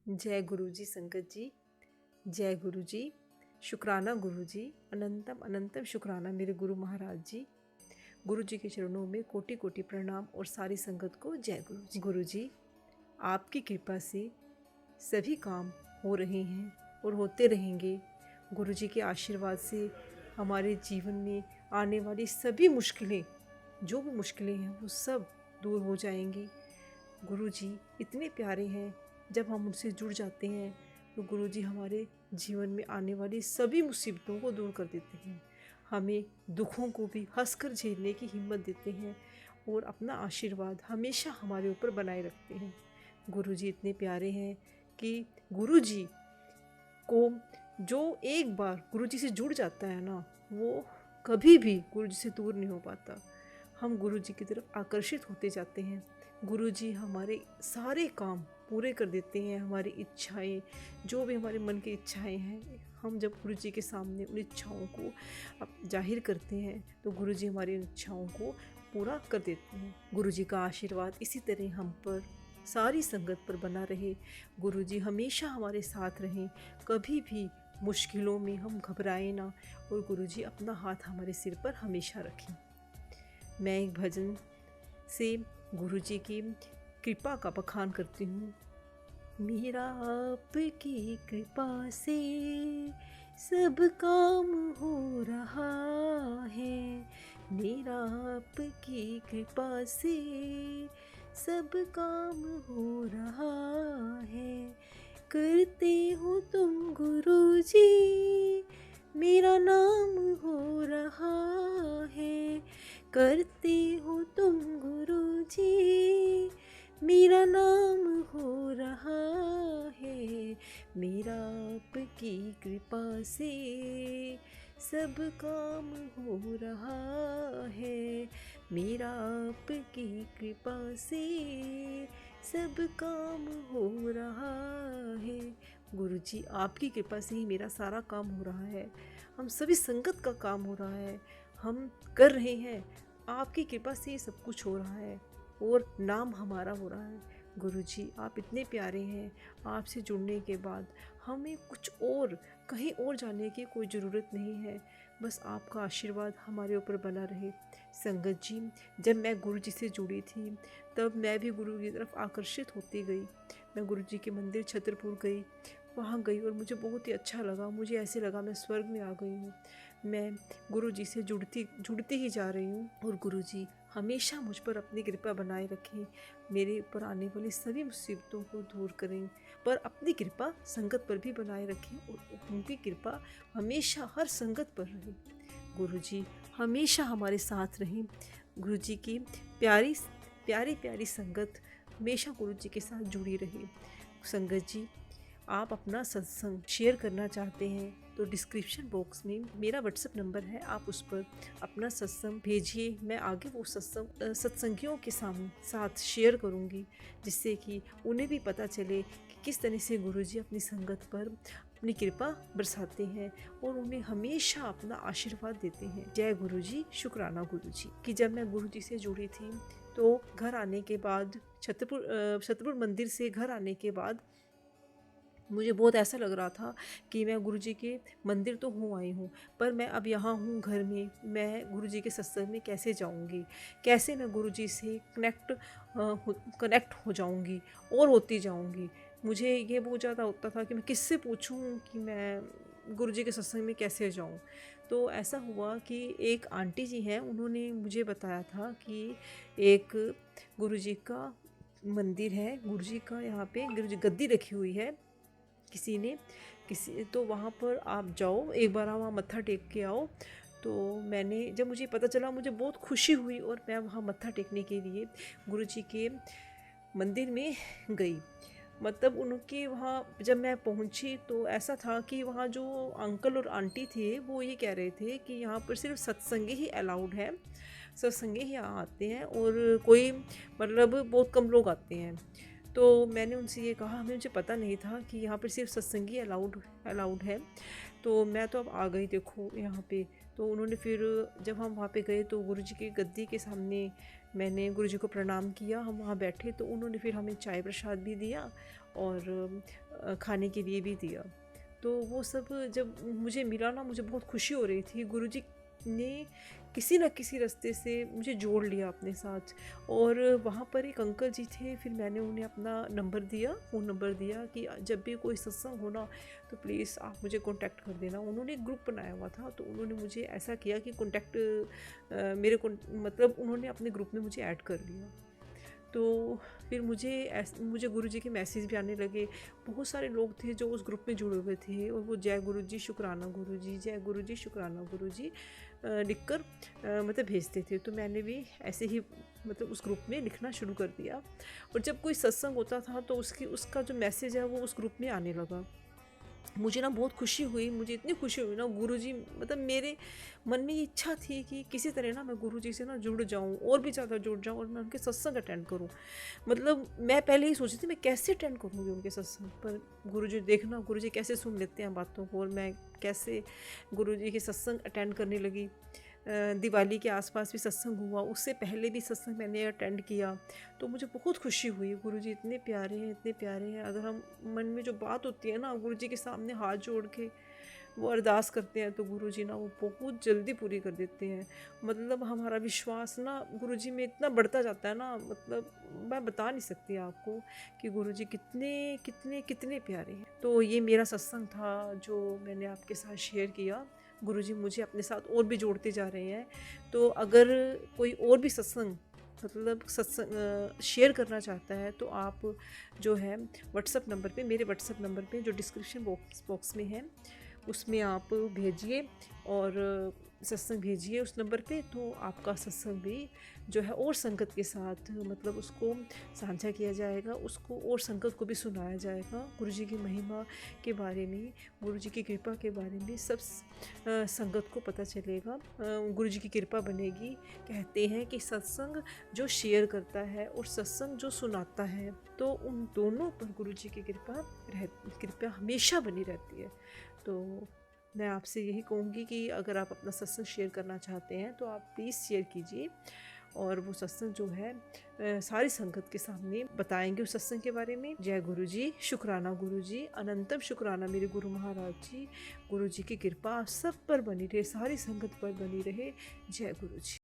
जय गुरु जी संगत जी। जय गुरु जी। शुक्राना गुरु जी। अनंतम अनंतम शुक्राना मेरे गुरु महाराज जी। गुरु जी के चरणों में कोटि कोटि प्रणाम और सारी संगत को जय गुरु जी। गुरु जी, आपकी कृपा से सभी काम हो रहे हैं और होते रहेंगे। गुरु जी के आशीर्वाद से हमारे जीवन में आने वाली सभी मुश्किलें, जो भी मुश्किलें हैं, वो सब दूर हो जाएंगी। गुरु जी इतने प्यारे हैं। जब हम उनसे जुड़ जाते हैं तो गुरु जी हमारे जीवन में आने वाली सभी मुसीबतों को दूर कर देते हैं। हमें दुखों को भी हंसकर झेलने की हिम्मत देते हैं और अपना आशीर्वाद हमेशा हमारे ऊपर बनाए रखते हैं। गुरु जी इतने प्यारे हैं कि गुरु जी को जो एक बार गुरु जी से जुड़ जाता है ना, वो कभी भी गुरु जी से दूर नहीं हो पाता। हम गुरु जी की तरफ आकर्षित होते जाते हैं। गुरु जी हमारे सारे काम पूरे कर देते हैं। हमारी इच्छाएं, जो भी हमारे मन की इच्छाएं हैं, हम जब गुरु जी के सामने उन इच्छाओं को जाहिर करते हैं तो गुरु जी हमारी इच्छाओं को पूरा कर देते हैं। गुरु जी का आशीर्वाद इसी तरह हम पर, सारी संगत पर बना रहे। गुरु जी हमेशा हमारे साथ रहें। कभी भी मुश्किलों में हम घबराएं ना और गुरु जी अपना हाथ हमारे सिर पर हमेशा रखें। मैं एक भजन से गुरु जी की कृपा का बखान करती हूँ। मेरा आपकी कृपा से सब काम हो रहा है। मेरा आपकी कृपा से सब काम हो रहा है। करते हो तुम गुरु जी, मेरा नाम हो रहा है। करते हो तुम गुरु जी, मेरा नाम हो रहा है। मेरा आपकी कृपा से सब काम हो रहा है। मेरा आपकी कृपा से सब काम हो रहा है। गुरु जी आपकी कृपा से ही मेरा सारा काम हो रहा है। हम सभी संगत का काम हो रहा है, हम कर रहे हैं। आपकी कृपा से ये सब कुछ हो रहा है और नाम हमारा हो रहा है। गुरु जी आप इतने प्यारे हैं। आपसे जुड़ने के बाद हमें कुछ और, कहीं और जाने की कोई ज़रूरत नहीं है। बस आपका आशीर्वाद हमारे ऊपर बना रहे। संगत जी, जब मैं गुरु जी से जुड़ी थी तब मैं भी गुरु की तरफ आकर्षित होती गई। मैं गुरु जी के मंदिर छतरपुर गई, वहाँ गई और मुझे बहुत ही अच्छा लगा। मुझे ऐसे लगा मैं स्वर्ग में आ गई हूँ। मैं गुरु जी से जुड़ती ही जा रही हूँ और गुरु जी हमेशा मुझ पर अपनी कृपा बनाए रखें। मेरे ऊपर आने वाली सभी मुसीबतों को दूर करें, पर अपनी कृपा संगत पर भी बनाए रखें और उनकी कृपा हमेशा हर संगत पर रहे। गुरु जी हमेशा हमारे साथ रहें। गुरु जी की प्यारी प्यारी प्यारी संगत हमेशा गुरु जी के साथ जुड़ी रहे। संगत जी, आप अपना सत्संग शेयर करना चाहते हैं तो डिस्क्रिप्शन बॉक्स में मेरा व्हाट्सएप नंबर है, आप उस पर अपना सत्संग भेजिए। मैं आगे वो सत्संगियों के साथ शेयर करूंगी, जिससे कि उन्हें भी पता चले कि किस तरह से गुरुजी अपनी संगत पर अपनी कृपा बरसाते हैं और उन्हें हमेशा अपना आशीर्वाद देते हैं। जय गुरुजी। शुक्राना गुरुजी कि जब मैं गुरुजी से जुड़ी थी तो घर आने के बाद, छतरपुर मंदिर से घर आने के बाद मुझे बहुत ऐसा लग रहा था कि मैं गुरुजी के मंदिर तो हूँ आई हूँ, पर मैं अब यहाँ हूँ घर में। मैं गुरुजी के सत्संग में कैसे जाऊँगी, कैसे मैं गुरुजी से कनेक्ट हो जाऊँगी और होती जाऊँगी। मुझे ये बहुत ज़्यादा होता था कि मैं किससे पूछूँ कि मैं गुरुजी के सत्संग में कैसे जाऊँ। तो ऐसा हुआ कि एक आंटी जी हैं, उन्होंने मुझे बताया था कि एक गुरुजी का मंदिर है, गुरुजी का यहाँ पे गुरुजी गद्दी रखी हुई है किसी तो वहाँ पर आप जाओ, एक बार वहाँ मत्था टेक के आओ। तो मैंने, जब मुझे पता चला, मुझे बहुत खुशी हुई और मैं वहाँ मत्था टेकने के लिए गुरुजी के मंदिर में गई। मतलब उनके वहाँ जब मैं पहुँची तो ऐसा था कि वहाँ जो अंकल और आंटी थे वो ये कह रहे थे कि यहाँ पर सिर्फ सत्संगी ही अलाउड है, सत्संगी ही यहाँ आते हैं और कोई मतलब बहुत कम लोग आते हैं। तो मैंने उनसे ये कहा, मुझे पता नहीं था कि यहाँ पर सिर्फ सत्संगी अलाउड है। तो मैं तो अब आ गई देखो यहाँ पे। तो उन्होंने फिर, जब हम वहाँ पे गए तो गुरुजी की गद्दी के सामने मैंने गुरुजी को प्रणाम किया। हम वहाँ बैठे तो उन्होंने फिर हमें चाय प्रसाद भी दिया और खाने के लिए भी दिया। तो वो सब जब मुझे मिला ना, मुझे बहुत खुशी हो रही थी। गुरुजी ने किसी न किसी रास्ते से मुझे जोड़ लिया अपने साथ। और वहाँ पर एक अंकल जी थे, फिर मैंने उन्हें अपना नंबर दिया, फ़ोन नंबर दिया कि जब भी कोई सत्संग हो ना तो प्लीज़ आप मुझे कॉन्टैक्ट कर देना। उन्होंने एक ग्रुप बनाया हुआ था, तो उन्होंने मुझे ऐसा किया कि कॉन्टैक्ट मेरे को मतलब उन्होंने अपने ग्रुप में मुझे ऐड कर लिया। तो फिर मुझे गुरुजी के मैसेज भी आने लगे। बहुत सारे लोग थे जो उस ग्रुप में जुड़े हुए थे और वो जय गुरुजी शुक्राना गुरुजी, जय गुरुजी शुक्राना गुरुजी लिखकर मतलब भेजते थे। तो मैंने भी ऐसे ही मतलब उस ग्रुप में लिखना शुरू कर दिया। और जब कोई सत्संग होता था तो उसका जो मैसेज है वो उस ग्रुप में आने लगा। मुझे ना बहुत खुशी हुई, मुझे इतनी खुशी हुई ना। गुरुजी मतलब मेरे मन में ये इच्छा थी कि किसी तरह ना मैं गुरुजी से ना जुड़ जाऊँ और भी ज़्यादा जुड़ जाऊँ और मैं उनके सत्संग अटेंड करूँ। मतलब मैं पहले ही सोची थी मैं कैसे अटेंड करूँगी उनके सत्संग, पर गुरुजी देखना गुरुजी कैसे सुन लेते हैं बातों को। और मैं कैसे गुरुजी के सत्संग अटेंड करने लगी। दिवाली के आसपास भी सत्संग हुआ, उससे पहले भी सत्संग मैंने अटेंड किया। तो मुझे बहुत खुशी हुई। गुरुजी इतने प्यारे हैं, इतने प्यारे हैं। अगर हम मन में जो बात होती है ना, गुरुजी के सामने हाथ जोड़ के वो अरदास करते हैं तो गुरुजी ना वो बहुत जल्दी पूरी कर देते हैं। मतलब हमारा विश्वास ना गुरुजी में इतना बढ़ता जाता है ना, मतलब मैं बता नहीं सकती आपको कि गुरुजी कितने कितने कितने प्यारे हैं। तो ये मेरा सत्संग था जो मैंने आपके साथ शेयर किया। गुरुजी मुझे अपने साथ और भी जोड़ते जा रहे हैं। तो अगर कोई और भी सत्संग मतलब सत्संग शेयर करना चाहता है तो आप जो है व्हाट्सएप नंबर पे, मेरे व्हाट्सएप नंबर पे जो डिस्क्रिप्शन बॉक्स में है उसमें आप भेजिए और सत्संग भेजिए उस नंबर पे। तो आपका सत्संग भी जो है और संगत के साथ मतलब उसको साझा किया जाएगा, उसको और संगत को भी सुनाया जाएगा। गुरुजी की महिमा के बारे में, गुरुजी की कृपा के बारे में सब संगत को पता चलेगा। गुरुजी की कृपा बनेगी। कहते हैं कि सत्संग जो शेयर करता है और सत्संग जो सुनाता है, तो उन दोनों पर गुरुजी की कृपा हमेशा बनी रहती है। तो मैं आपसे यही कहूँगी कि अगर आप अपना सत्संग शेयर करना चाहते हैं तो आप प्लीज़ शेयर कीजिए। और वो सत्संग जो है सारी संगत के सामने बताएंगे उस सत्संग के बारे में। जय गुरु जी, शुक्राना गुरु जी, अनंतम शुक्राना मेरे गुरु महाराज जी। गुरु जी की कृपा सब पर बनी रहे, सारी संगत पर बनी रहे। जय गुरु जी।